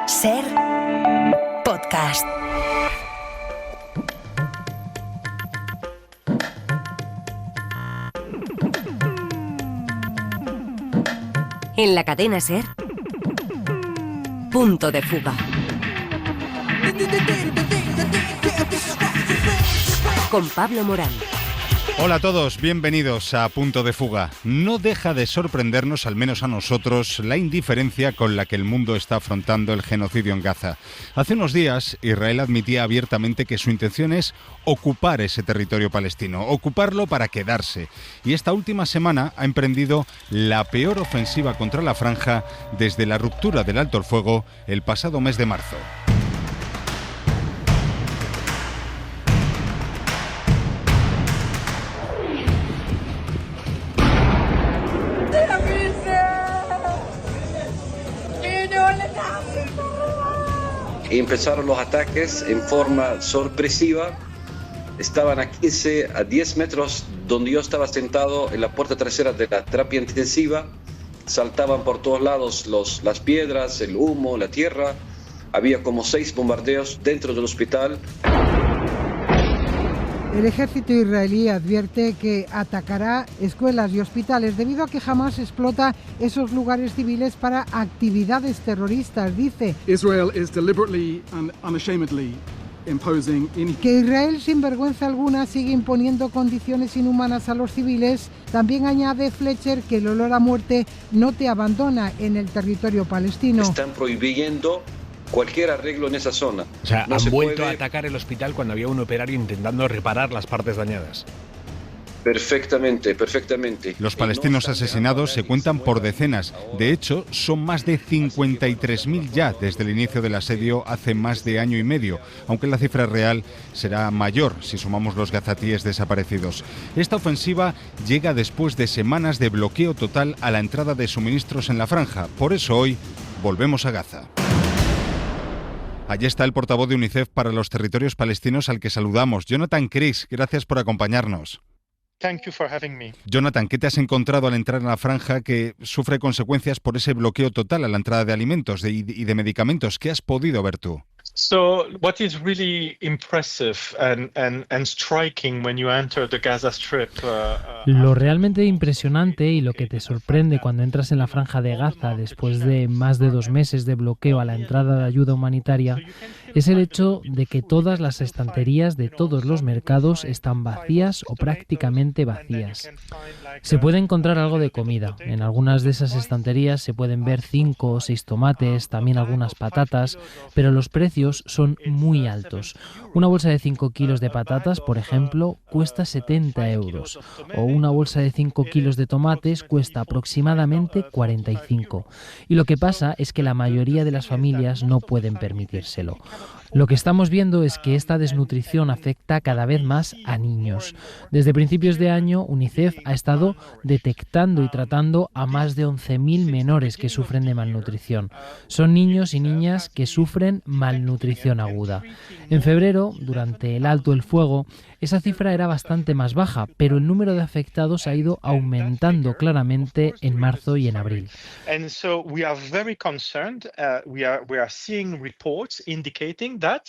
Ser podcast. En la cadena Ser, Punto de Fuga. Con Pablo Morán. Hola a todos, bienvenidos a Punto de Fuga. No deja de sorprendernos, al menos a nosotros, la indiferencia con la que el mundo está afrontando el genocidio en Gaza. Hace unos días, Israel admitía abiertamente que su intención es ocupar ese territorio palestino, ocuparlo para quedarse. Y esta última semana ha emprendido la peor ofensiva contra la franja desde la ruptura del alto el fuego el pasado mes de marzo. Empezaron los ataques en forma sorpresiva. Estaban a 15 a 10 metros donde yo estaba sentado en la puerta trasera de la terapia intensiva. Saltaban por todos lados las piedras, el humo, la tierra. Había como 6 bombardeos dentro del hospital. El ejército israelí advierte que atacará escuelas y hospitales debido a que Hamas explota esos lugares civiles para actividades terroristas. Dice Israel is deliberately and unashamedly imposing que Israel sin vergüenza alguna sigue imponiendo condiciones inhumanas a los civiles. También añade Fletcher que el olor a muerte no te abandona en el territorio palestino. Están prohibiendo cualquier arreglo en esa zona. O sea, no han vuelto a atacar el hospital cuando había un operario intentando reparar las partes dañadas. Perfectamente. Los palestinos asesinados se cuentan por decenas. De hecho, son más de 53.000 ya desde el inicio del asedio hace más de año y medio, aunque la cifra real será mayor si sumamos los gazatíes desaparecidos. Esta ofensiva llega después de semanas de bloqueo total a la entrada de suministros en la franja. Por eso hoy volvemos a Gaza. Allí está el portavoz de UNICEF para los territorios palestinos al que saludamos. Jonathan Kris, gracias por acompañarnos. Thank you for having me. Jonathan, ¿qué te has encontrado al entrar en la franja que sufre consecuencias por ese bloqueo total a la entrada de alimentos y de medicamentos? ¿Qué has podido ver tú? So, what is really impressive and striking when you enter the Gaza Strip? Lo realmente impresionante y lo que te sorprende cuando entras en la franja de Gaza después de más de 2 meses de bloqueo a la entrada de ayuda humanitaria es el hecho de que todas las estanterías de todos los mercados están vacías o prácticamente vacías. Se puede encontrar algo de comida. En algunas de esas estanterías se pueden ver 5 o 6 tomates, también algunas patatas, pero los precios son muy altos. Una bolsa de 5 kilos de patatas, por ejemplo, cuesta 70 euros, o una bolsa de 5 kilos de tomates cuesta aproximadamente 45. Y lo que pasa es que la mayoría de las familias no pueden permitírselo. Lo que estamos viendo es que esta desnutrición afecta cada vez más a niños. Desde principios de año, UNICEF ha estado detectando y tratando a más de 11.000 menores que sufren de malnutrición. Son niños y niñas que sufren malnutrición aguda. En febrero, durante el alto el fuego, esa cifra era bastante más baja, pero el número de afectados ha ido aumentando claramente en marzo y en abril. And so we are very concerned. We are seeing reports indicating that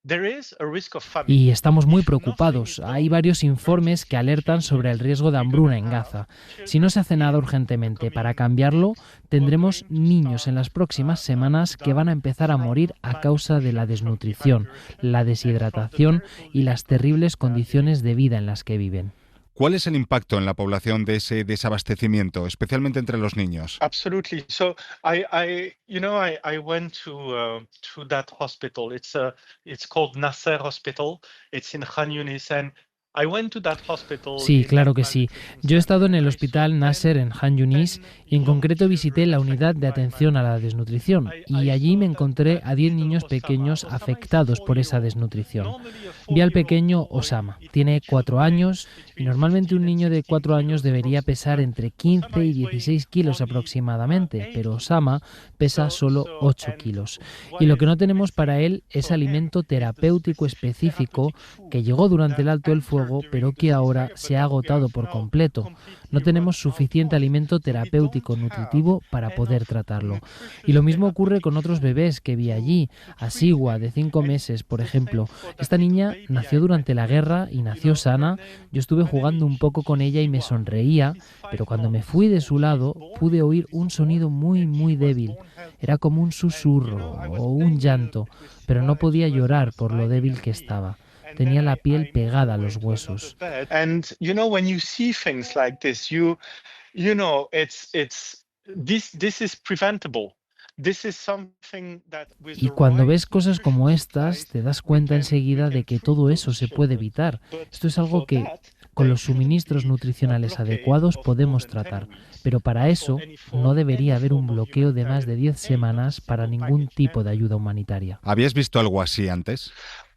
there is a risk of famine. Y estamos muy preocupados. Hay varios informes que alertan sobre el riesgo de hambruna en Gaza. Si no se hace nada urgentemente para cambiarlo, tendremos niños en las próximas semanas que van a empezar a morir a causa de la desnutrición, la deshidratación y las terribles condiciones de vida en las que viven. ¿Cuál es el impacto en la población de ese desabastecimiento, especialmente entre los niños? Absolutely. So I went to that hospital. It's called Nasser Hospital. It's in Khan Yunis, and Sí, claro que sí. Yo he estado en el hospital Nasser en Khan Yunis y en concreto visité la unidad de atención a la desnutrición y allí me encontré a 10 niños pequeños afectados por esa desnutrición. Vi al pequeño Osama, tiene 4 años y normalmente un niño de 4 años debería pesar entre 15 y 16 kilos aproximadamente, pero Osama pesa solo 8 kilos. Y lo que no tenemos para él es alimento terapéutico específico que llegó durante el alto el fuego fuego, pero que ahora se ha agotado por completo. No tenemos suficiente alimento terapéutico nutritivo para poder tratarlo. Y lo mismo ocurre con otros bebés que vi allí. Asigua, de 5 meses, por ejemplo. Esta niña nació durante la guerra y nació sana. Yo estuve jugando un poco con ella y me sonreía, pero cuando me fui de su lado pude oír un sonido muy, muy débil. Era como un susurro o un llanto, pero no podía llorar por lo débil que estaba. Tenía la piel pegada a los huesos. And when you see things like this, this is preventable. Y cuando ves cosas como estas, te das cuenta enseguida de que todo eso se puede evitar. Esto es algo que, con los suministros nutricionales adecuados, podemos tratar. Pero para eso, no debería haber un bloqueo de más de 10 semanas para ningún tipo de ayuda humanitaria. ¿Habías visto algo así antes?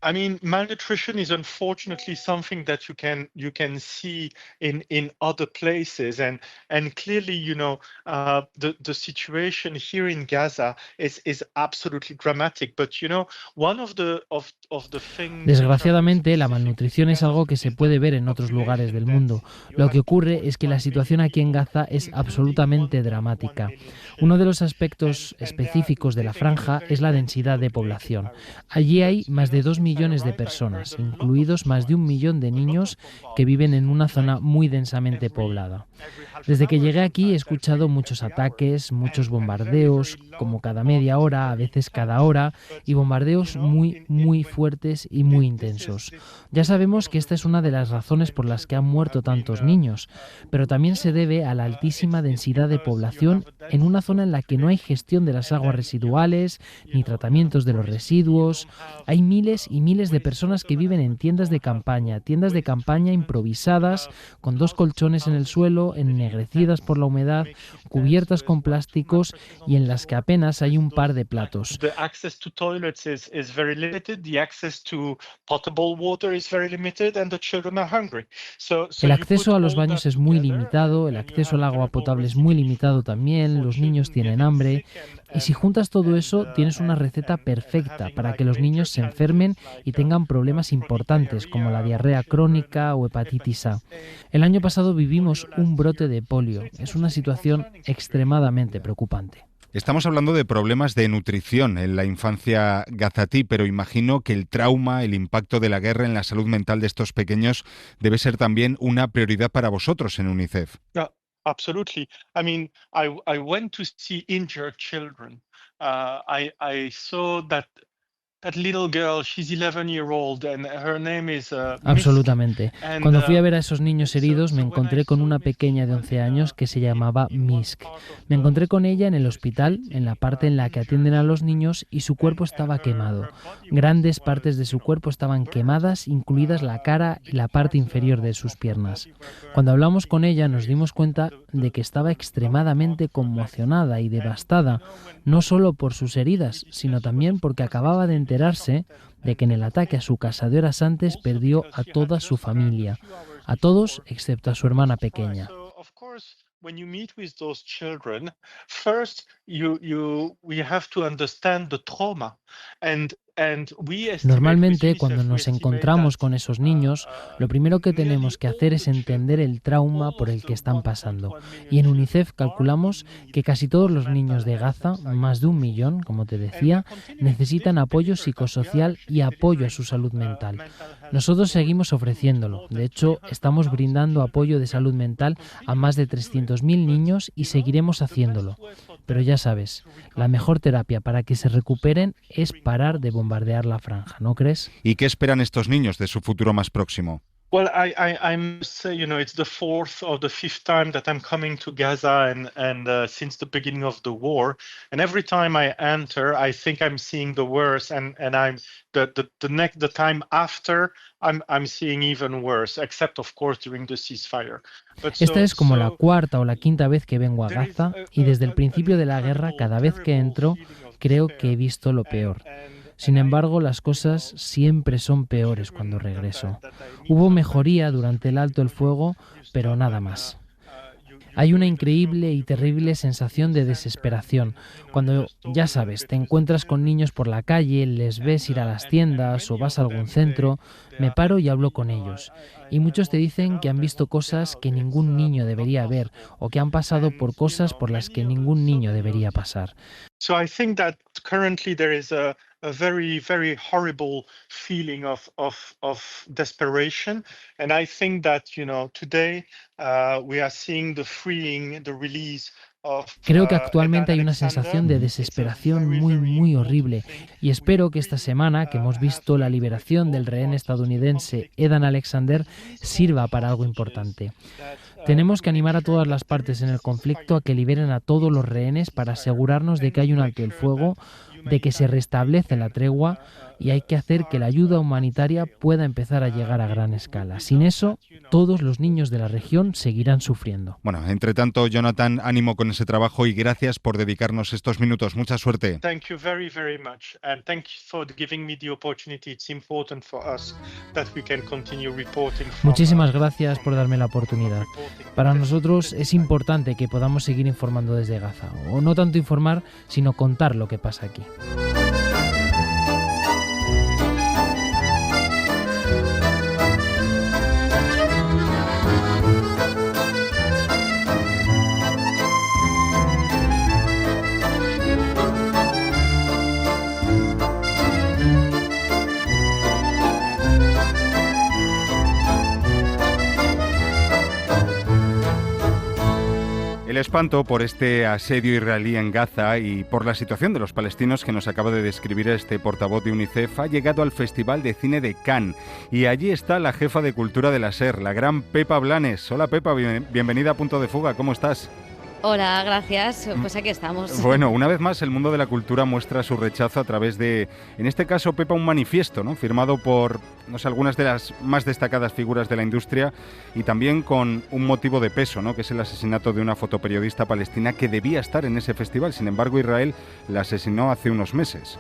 I mean, malnutrition is unfortunately something that you can see in other places, and clearly, the situation here in Gaza is absolutely dramatic. But one of the things. Desgraciadamente, la malnutrición es algo que se puede ver en otros lugares del mundo. Lo que ocurre es que la situación aquí en Gaza es absolutamente dramática. Uno de los aspectos específicos de la franja es la densidad de población. Allí hay más de 2 millones de personas, incluidos más de 1 millón de niños que viven en una zona muy densamente poblada. Desde que llegué aquí he escuchado muchos ataques, muchos bombardeos, como cada media hora, a veces cada hora, y bombardeos muy, muy fuertes y muy intensos. Ya sabemos que esta es una de las razones por las que han muerto tantos niños, pero también se debe a la altísima densidad de población en una zona en la que no hay gestión de las aguas residuales ni tratamientos de los residuos. Hay miles y miles de personas que viven en tiendas de campaña improvisadas, con 2 colchones en el suelo, ennegrecidas por la humedad, cubiertas con plásticos y en las que apenas hay un par de platos. The access to toilets is very limited. The access to potable water is very limited, and the children are hungry. El acceso a los baños es muy limitado, el acceso al agua potable es muy limitado también, los niños tienen hambre. Y si juntas todo eso, tienes una receta perfecta para que los niños se enfermen y tengan problemas importantes como la diarrea crónica o hepatitis A. El año pasado vivimos un brote de polio. Es una situación extremadamente preocupante. Estamos hablando de problemas de nutrición en la infancia gazatí, pero imagino que el trauma, el impacto de la guerra en la salud mental de estos pequeños debe ser también una prioridad para vosotros en UNICEF. Absolutely. I mean, I went to see injured children. I saw that little girl, she's 11-year-old, and her name is Absolutamente. Cuando fui a ver a esos niños heridos, me encontré con una pequeña de 11 años que se llamaba Misk. Me encontré con ella en el hospital, en la parte en la que atienden a los niños, y su cuerpo estaba quemado. Grandes partes de su cuerpo estaban quemadas, incluidas la cara y la parte inferior de sus piernas. Cuando hablamos con ella, nos dimos cuenta de que estaba extremadamente conmocionada y devastada, no solo por sus heridas, sino también porque acababa de enterarse de que en el ataque a su casa de horas antes perdió a toda su familia, a todos excepto a su hermana pequeña. When you meet with those children, first we have to understand the trauma, and Normalmente, cuando nos encontramos con esos niños, lo primero que tenemos que hacer es entender el trauma por el que están pasando. Y en UNICEF calculamos que casi todos los niños de Gaza, más de 1 millón, como te decía, necesitan apoyo psicosocial y apoyo a su salud mental. Nosotros seguimos ofreciéndolo. De hecho, estamos brindando apoyo de salud mental a más de 300.000 niños y seguiremos haciéndolo. Pero ya sabes, la mejor terapia para que se recuperen es parar de bombardear la franja, ¿no crees? ¿Y qué esperan estos niños de su futuro más próximo? Well, I must say, it's the 4th or the 5th time that I'm coming to Gaza, and since the beginning of the war, and every time I enter, I think I'm seeing the worst, and I'm the time after, I'm seeing even worse, except of course during the ceasefire. Esta es como la 4ª o la 5ª vez que vengo a Gaza, y desde el principio de la guerra, cada vez que entro, creo que he visto lo peor. Sin embargo, las cosas siempre son peores cuando regreso. Hubo mejoría durante el alto el fuego, pero nada más. Hay una increíble y terrible sensación de desesperación. Cuando, ya sabes, te encuentras con niños por la calle, les ves ir a las tiendas o vas a algún centro, me paro y hablo con ellos. Y muchos te dicen que han visto cosas que ningún niño debería ver o que han pasado por cosas por las que ningún niño debería pasar. So I think that currently there is a very, very horrible feeling of desperation. And I think that, today we are seeing the freeing, the release of Creo que actualmente hay una sensación de desesperación muy horrible y espero que esta semana que hemos visto la liberación del rehén estadounidense Edan Alexander sirva para algo importante. Tenemos que animar a todas las partes en el conflicto a que liberen a todos los rehenes para asegurarnos de que hay un alto el fuego, de que se restablece la tregua y hay que hacer que la ayuda humanitaria pueda empezar a llegar a gran escala. Sin eso, todos los niños de la región seguirán sufriendo. Bueno, entre tanto, Jonathan, ánimo con ese trabajo y gracias por dedicarnos estos minutos. Mucha suerte. Thank you very, very much. And thank you for giving me the opportunity. It's important for us that we can continue reporting. Muchísimas gracias por darme la oportunidad. Para nosotros es importante que podamos seguir informando desde Gaza. O no tanto informar, sino contar lo que pasa aquí. El espanto por este asedio israelí en Gaza y por la situación de los palestinos que nos acaba de describir este portavoz de UNICEF ha llegado al Festival de Cine de Cannes y allí está la jefa de cultura de la SER, la gran Pepa Blanes. Hola Pepa, bienvenida a Punto de Fuga, ¿cómo estás? Hola, gracias. Pues aquí estamos. Bueno, una vez más el mundo de la cultura muestra su rechazo a través de, en este caso, Pepa, un manifiesto, ¿no?, firmado por, algunas de las más destacadas figuras de la industria y también con un motivo de peso, ¿no?, que es el asesinato de una fotoperiodista palestina que debía estar en ese festival. Sin embargo, Israel la asesinó hace unos meses.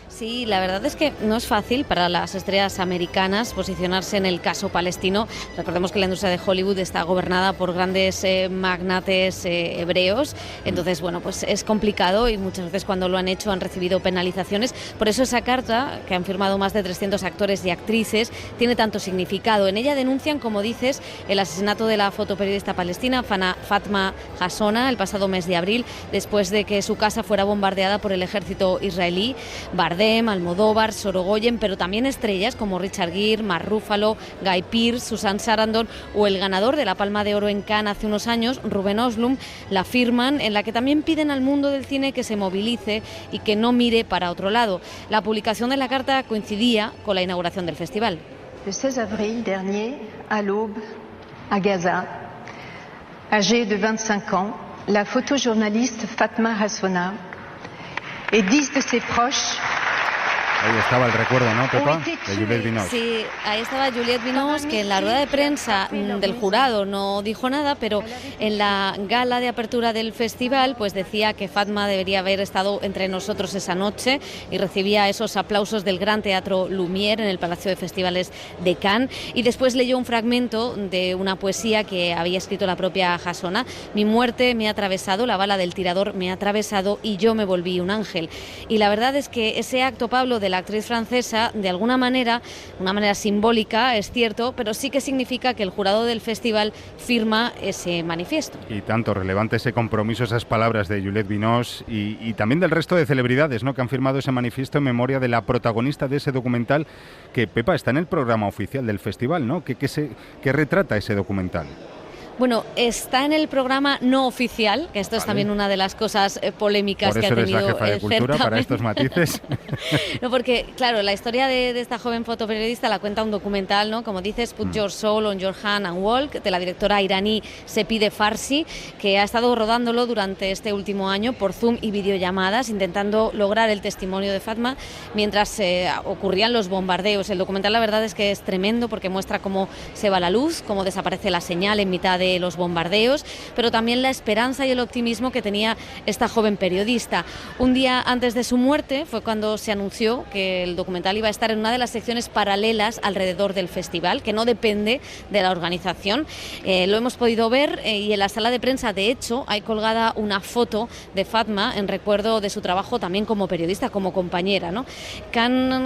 Sí, la verdad es que no es fácil para las estrellas americanas posicionarse en el caso palestino. Recordemos que la industria de Hollywood está gobernada por grandes magnates hebreos. Entonces, bueno, pues es complicado y muchas veces cuando lo han hecho han recibido penalizaciones. Por eso esa carta, que han firmado más de 300 actores y actrices, tiene tanto significado. En ella denuncian, como dices, el asesinato de la fotoperiodista palestina Fatma Hasona el pasado mes de abril, después de que su casa fuera bombardeada por el ejército israelí. Bardem, Almodóvar, Sorogoyen, pero también estrellas como Richard Gere, Mark Ruffalo, Guy Pearce, Susan Sarandon o el ganador de la Palma de Oro en Cannes hace unos años, Ruben Östlund, la firman, en la que también piden al mundo del cine que se movilice y que no mire para otro lado. La publicación de la carta coincidía con la inauguración del festival. Le 16 avril dernier, à l'aube, à Gaza, âgée de 25 ans, la photojournaliste Fatma Hasona et 10 de ses proches. Ahí estaba el recuerdo, ¿no, Pepa? De Juliette Binoche. Sí, ahí estaba Juliette Binoche, que en la rueda de prensa del jurado no dijo nada, pero en la gala de apertura del festival pues decía que Fatma debería haber estado entre nosotros esa noche y recibía esos aplausos del Gran Teatro Lumière en el Palacio de Festivales de Cannes. Y después leyó un fragmento de una poesía que había escrito la propia Hasona. Mi muerte me ha atravesado, la bala del tirador me ha atravesado y yo me volví un ángel. Y la verdad es que ese acto, Pablo, de la actriz francesa, de alguna manera, una manera simbólica, es cierto, pero sí que significa que el jurado del festival firma ese manifiesto. Y tanto relevante ese compromiso, esas palabras de Juliette Binoche y también del resto de celebridades, ¿no?, que han firmado ese manifiesto en memoria de la protagonista de ese documental que, Pepa, está en el programa oficial del festival, ¿no? ¿Qué retrata ese documental? Bueno, está en el programa no oficial, que esto es también una de las cosas polémicas que ha tenido el certamen. Por eso eres la jefa de cultura, para estos matices. No, porque, claro, la historia de esta joven fotoperiodista la cuenta un documental, ¿no? Como dices, Put Your Soul on Your Hand and Walk, de la directora iraní Sepide Farsi, que ha estado rodándolo durante este último año por Zoom y videollamadas, intentando lograr el testimonio de Fatma mientras ocurrían los bombardeos. El documental, la verdad es que es tremendo porque muestra cómo se va la luz, cómo desaparece la señal en mitad de de los bombardeos, pero también la esperanza y el optimismo que tenía esta joven periodista. Un día antes de su muerte fue cuando se anunció que el documental iba a estar en una de las secciones paralelas alrededor del festival, que no depende de la organización. Lo hemos podido ver y en la sala de prensa, de hecho, hay colgada una foto de Fatma en recuerdo de su trabajo también como periodista, como compañera, ¿no?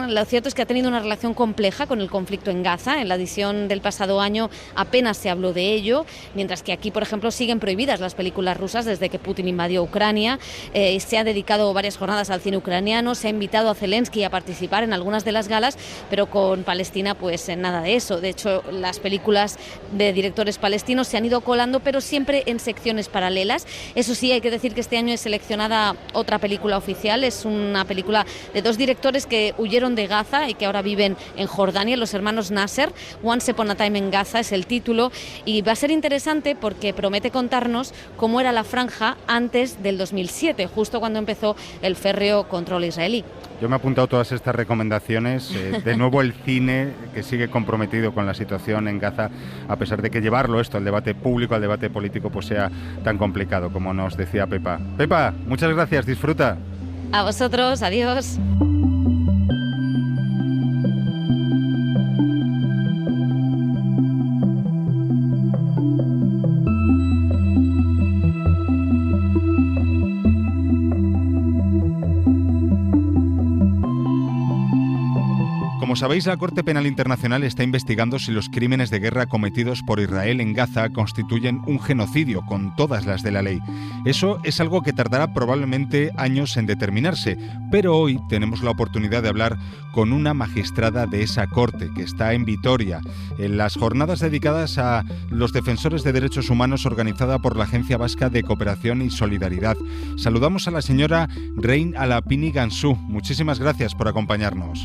Lo cierto es que ha tenido una relación compleja con el conflicto en Gaza. En la edición del pasado año apenas se habló de ello, mientras que aquí, por ejemplo, siguen prohibidas las películas rusas desde que Putin invadió Ucrania. Se ha dedicado varias jornadas al cine ucraniano, se ha invitado a Zelensky a participar en algunas de las galas, pero con Palestina pues nada de eso. De hecho, las películas de directores palestinos se han ido colando, pero siempre en secciones paralelas. Eso sí, hay que decir que este año es seleccionada otra película oficial. Es una película de dos directores que huyeron de Gaza y que ahora viven en Jordania, los hermanos Nasser. Once Upon a Time in Gaza es el título, y va a ser interesante porque promete contarnos cómo era la franja antes del 2007, justo cuando empezó el férreo control israelí. Yo me he apuntado todas estas recomendaciones. De nuevo el cine, que sigue comprometido con la situación en Gaza, a pesar de que llevarlo esto al debate público, al debate político, pues sea tan complicado, como nos decía Pepa. Pepa, muchas gracias, disfruta. A vosotros, adiós. Como sabéis, la Corte Penal Internacional está investigando si los crímenes de guerra cometidos por Israel en Gaza constituyen un genocidio con todas las de la ley. Eso es algo que tardará probablemente años en determinarse, pero hoy tenemos la oportunidad de hablar con una magistrada de esa Corte, que está en Vitoria, en las jornadas dedicadas a los defensores de derechos humanos organizada por la Agencia Vasca de Cooperación y Solidaridad. Saludamos a la señora Rein Alapini Gansú. Muchísimas gracias por acompañarnos.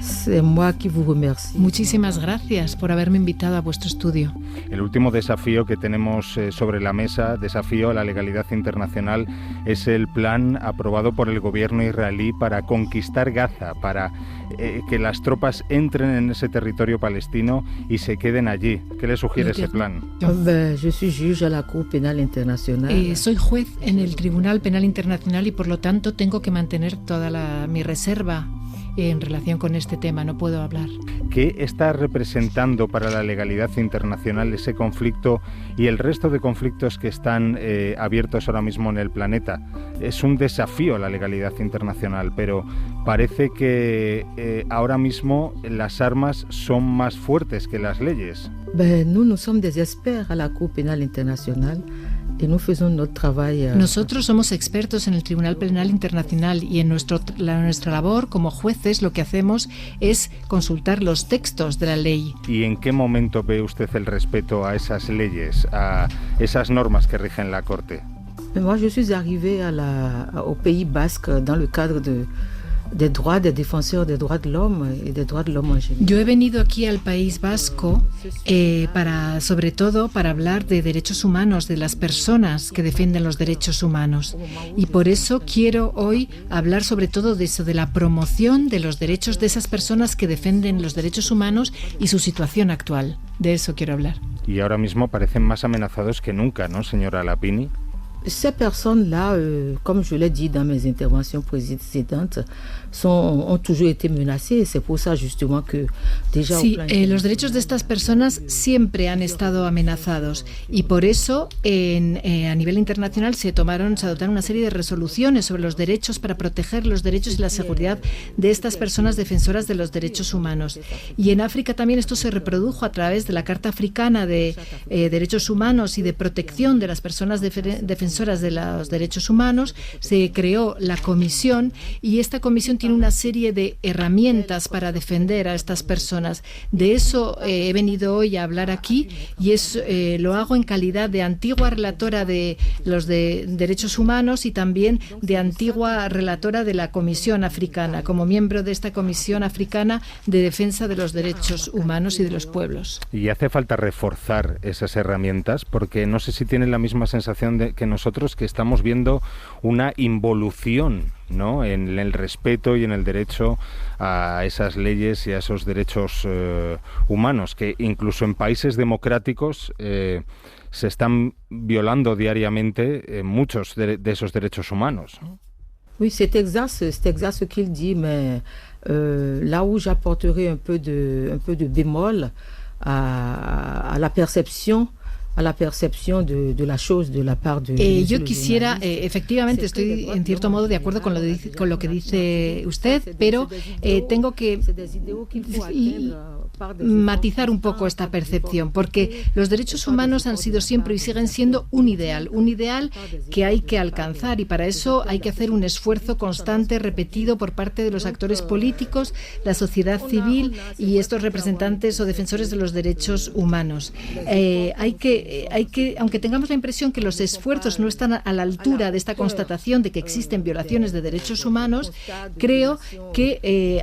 Muchísimas gracias por haberme invitado a vuestro estudio. El último desafío que tenemos sobre la mesa, desafío a la legalidad internacional, es el plan aprobado por el gobierno israelí para conquistar Gaza, para que las tropas entren en ese territorio palestino y se queden allí. ¿Qué le sugiere ese plan? Soy juez en el Tribunal Penal Internacional y por lo tanto tengo que mantener toda mi reserva en relación con este tema, no puedo hablar. ¿Qué está representando para la legalidad internacional ese conflicto y el resto de conflictos que están abiertos ahora mismo en el planeta? Es un desafío a la legalidad internacional, pero parece que ahora mismo las armas son más fuertes que las leyes. Nous sommes des experts à la Cour pénale internationale. Nosotros somos expertos en el Tribunal Penal Internacional y en nuestra labor como jueces lo que hacemos es consultar los textos de la ley. ¿Y en qué momento ve usted el respeto a esas leyes, a esas normas que rigen la Corte? Moi, je suis arrivée au Pays Basque dans le cadre des droits des défenseurs des droits de l'homme et des droits de l'homme en général. Yo he venido aquí al País Vasco sobre todo para hablar de derechos humanos, de las personas que defienden los derechos humanos. Y por eso quiero hoy hablar sobre todo de eso, de la promoción de los derechos de esas personas que defienden los derechos humanos y su situación actual. De eso quiero hablar. Y ahora mismo parecen más amenazados que nunca, ¿no, señora Alapini? Ces personnes-là, comme je l'ai dit dans mes interventions précédentes, ont toujours été menacées. C'est pour ça justement que déjà sí, los derechos de estas personas siempre han estado amenazados y por eso a nivel internacional se adoptaron una serie de resoluciones sobre los derechos para proteger los derechos y la seguridad de estas personas defensoras de los derechos humanos. Y en África también esto se reprodujo a través de la Carta Africana de Derechos Humanos y de Protección de las Personas Defensoras de los Derechos Humanos. Se creó la comisión y esta comisión tiene una serie de herramientas para defender a estas personas. De eso he venido hoy a hablar aquí y lo hago en calidad de antigua relatora de los derechos humanos y también de antigua relatora de la Comisión Africana, como miembro de esta Comisión Africana de Defensa de los Derechos Humanos y de los Pueblos. Y hace falta reforzar esas herramientas porque no sé si tienen la misma sensación que nosotros nosotros que estamos viendo una involución, ¿no?, en el respeto y en el derecho a esas leyes y a esos derechos humanos, que incluso en países democráticos se están violando diariamente muchos de esos derechos humanos, ¿no? Oui, c'est exact ce qu'il dit, mais là où j'apporterai un peu de bémol à la perception de la chose de la part de yo quisiera, efectivamente, estoy en cierto modo de acuerdo con lo que dice usted, pero tengo que matizar un poco esta percepción, porque los derechos humanos han sido siempre y siguen siendo un ideal que hay que alcanzar, y para eso hay que hacer un esfuerzo constante, repetido por parte de los actores políticos, la sociedad civil y estos representantes o defensores de los derechos humanos. Hay que, aunque tengamos la impresión que los esfuerzos no están a la altura de esta constatación de que existen violaciones de derechos humanos, creo que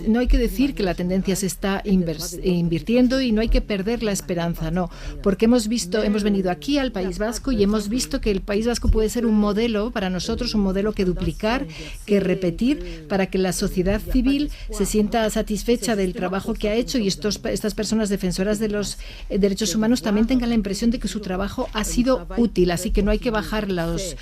no hay que decir que la tendencia se está invirtiendo y no hay que perder la esperanza, no, porque hemos venido aquí al País Vasco y hemos visto que el País Vasco puede ser un modelo para nosotros, un modelo que duplicar, que repetir, para que la sociedad civil se sienta satisfecha del trabajo que ha hecho y estas personas defensoras de los derechos humanos también tengan la impresión de que su trabajo ha sido útil. Así que no hay que bajar los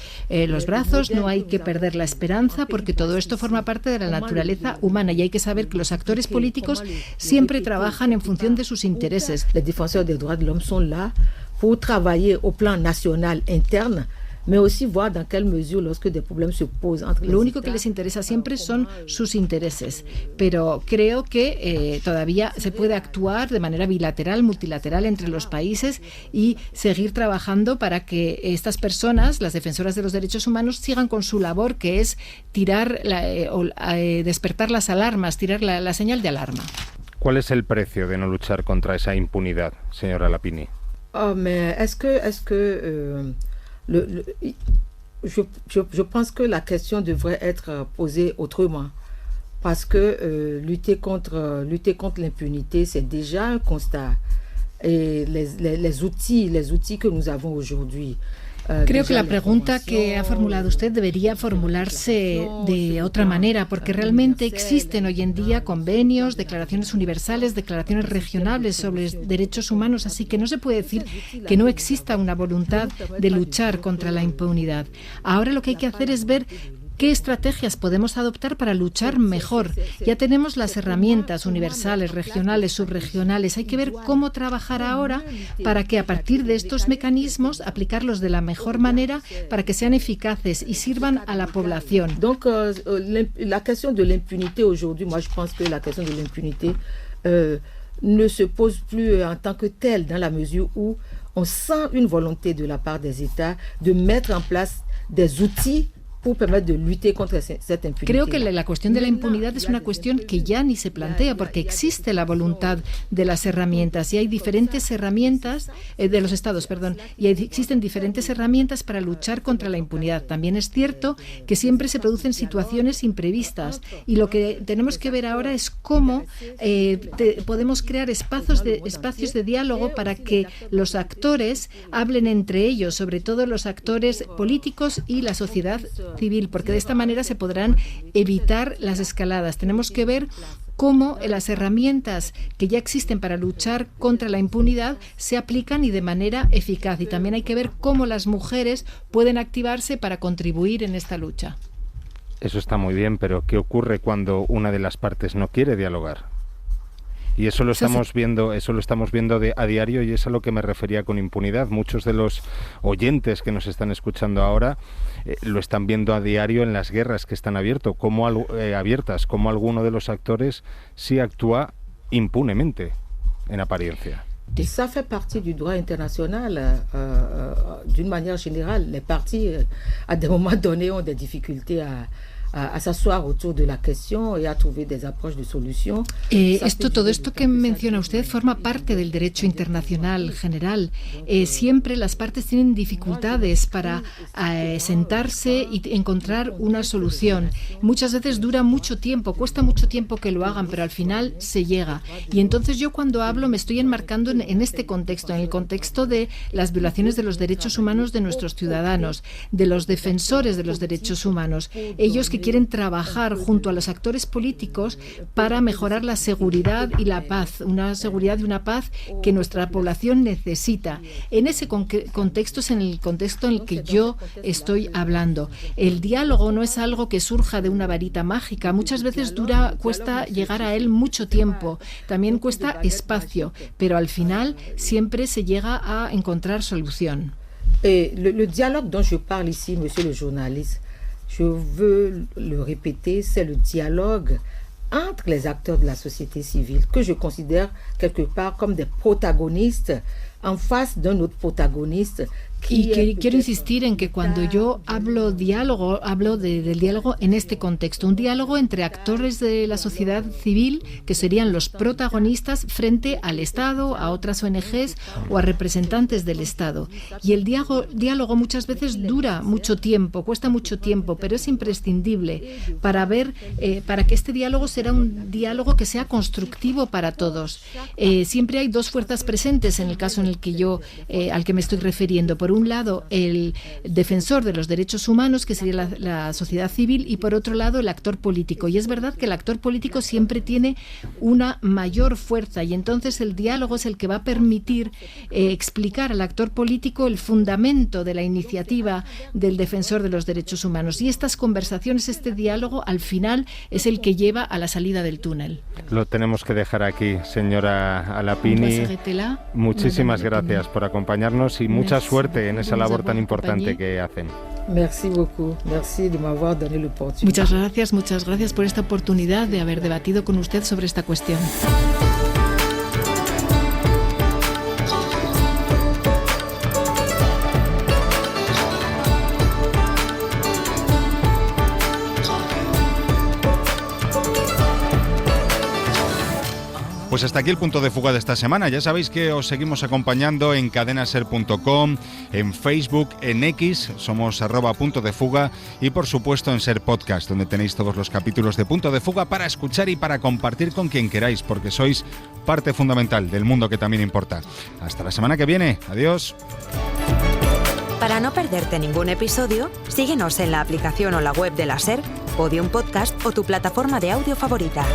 brazos, no hay que perder la esperanza, porque todo esto forma parte de la naturaleza humana y hay que saber que los actores políticos siempre trabajan en función de sus intereses. Les défenseurs des droits de l'homme sont là pour travailler au plan national interne, mais aussi voir dans quelle mesure, lorsque des problèmes se posent entre Lo único que les interesa siempre son sus intereses, pero creo que todavía se puede actuar de manera bilateral, multilateral entre los países y seguir trabajando para que estas personas, las defensoras de los derechos humanos, sigan con su labor, que es despertar las alarmas, tirar la señal de alarma. ¿Cuál es el precio de no luchar contra esa impunidad, señora Lapini? Mais je pense que la question devrait être posée autrement, parce que lutter contre l'impunité, c'est déjà un constat, et les outils que nous avons aujourd'hui. Creo que la pregunta que ha formulado usted debería formularse de otra manera, porque realmente existen hoy en día convenios, declaraciones universales, declaraciones regionales sobre derechos humanos, así que no se puede decir que no exista una voluntad de luchar contra la impunidad. Ahora lo que hay que hacer es ver ¿qué estrategias podemos adoptar para luchar mejor? Ya tenemos las herramientas universales, regionales, subregionales. Hay que ver cómo trabajar ahora para que a partir de estos mecanismos aplicarlos de la mejor manera para que sean eficaces y sirvan a la población. Donc, la question de l'impunité aujourd'hui, moi je pense que la question de l'impunité ne se pose plus en tant que telle, dans la mesure où on sent une volonté de la part des États de mettre en place des outils pour permettre de lutter contre cette impunité. Creo que la cuestión de la impunidad es una cuestión que ya ni se plantea, porque existe la voluntad de las herramientas y hay diferentes herramientas de los estados, y existen diferentes herramientas para luchar contra la impunidad. También es cierto que siempre se producen situaciones imprevistas y lo que tenemos que ver ahora es cómo podemos crear espacios de diálogo para que los actores hablen entre ellos, sobre todo los actores políticos y la sociedad civil, porque de esta manera se podrán evitar las escaladas. Tenemos que ver cómo las herramientas que ya existen para luchar contra la impunidad se aplican y de manera eficaz. Y también hay que ver cómo las mujeres pueden activarse para contribuir en esta lucha. Eso está muy bien, pero ¿qué ocurre cuando una de las partes no quiere dialogar? Y eso lo estamos viendo, a diario, y es a lo que me refería con impunidad. Muchos de los oyentes que nos están escuchando ahora lo están viendo a diario en las guerras que están abiertas, como alguno de los actores sí actúa impunemente, en apariencia. Ça fait partie du droit international, d'une manière générale. Les parties, à des moments donnés, ont des difficultés à s'asseoir autour de la question et à trouver des approches de solutions. Todo esto que menciona usted forma parte del derecho internacional general. Siempre las partes tienen dificultades para sentarse y encontrar una solución. Muchas veces dura mucho tiempo, cuesta mucho tiempo que lo hagan, pero al final se llega. Y entonces yo cuando hablo me estoy enmarcando en este contexto, en el contexto de las violaciones de los derechos humanos de nuestros ciudadanos, de los defensores de los derechos humanos, ellos que quieren trabajar junto a los actores políticos para mejorar la seguridad y la paz, una seguridad y una paz que nuestra población necesita. En ese contexto es en el contexto en el que yo estoy hablando. El diálogo no es algo que surja de una varita mágica, muchas veces cuesta llegar a él mucho tiempo, también cuesta espacio, pero al final siempre se llega a encontrar solución. Le dialogue dont je parle ici, monsieur le journaliste, je veux le répéter, c'est le dialogue entre les acteurs de la société civile, que je considère quelque part comme des protagonistes en face d'un autre protagoniste. Y quiero insistir en que cuando yo hablo diálogo, hablo del diálogo en este contexto, un diálogo entre actores de la sociedad civil, que serían los protagonistas, frente al Estado, a otras ONGs o a representantes del Estado. Y el diálogo muchas veces dura mucho tiempo, cuesta mucho tiempo, pero es imprescindible para que este diálogo sea un diálogo que sea constructivo para todos. Siempre hay dos fuerzas presentes en el caso en el que al que me estoy refiriendo. Por un lado, el defensor de los derechos humanos, que sería la sociedad civil, y por otro lado, el actor político. Y es verdad que el actor político siempre tiene una mayor fuerza, y entonces el diálogo es el que va a permitir explicar al actor político el fundamento de la iniciativa del defensor de los derechos humanos. Y estas conversaciones, este diálogo, al final es el que lleva a la salida del túnel. Lo tenemos que dejar aquí, señora Alapini. Muchísimas gracias por acompañarnos y mucha suerte en esa labor tan importante que hacen. Merci beaucoup. Merci de m'avoir donné l'opportunité. Muchas gracias por esta oportunidad de haber debatido con usted sobre esta cuestión. Pues hasta aquí el punto de fuga de esta semana. Ya sabéis que os seguimos acompañando en cadenaser.com, en Facebook, en X, somos @punto de fuga, y por supuesto en Ser Podcast, donde tenéis todos los capítulos de Punto de Fuga para escuchar y para compartir con quien queráis, porque sois parte fundamental del mundo que también importa. Hasta la semana que viene. Adiós. Para no perderte ningún episodio, síguenos en la aplicación o la web de la SER, Podium Podcast o tu plataforma de audio favorita.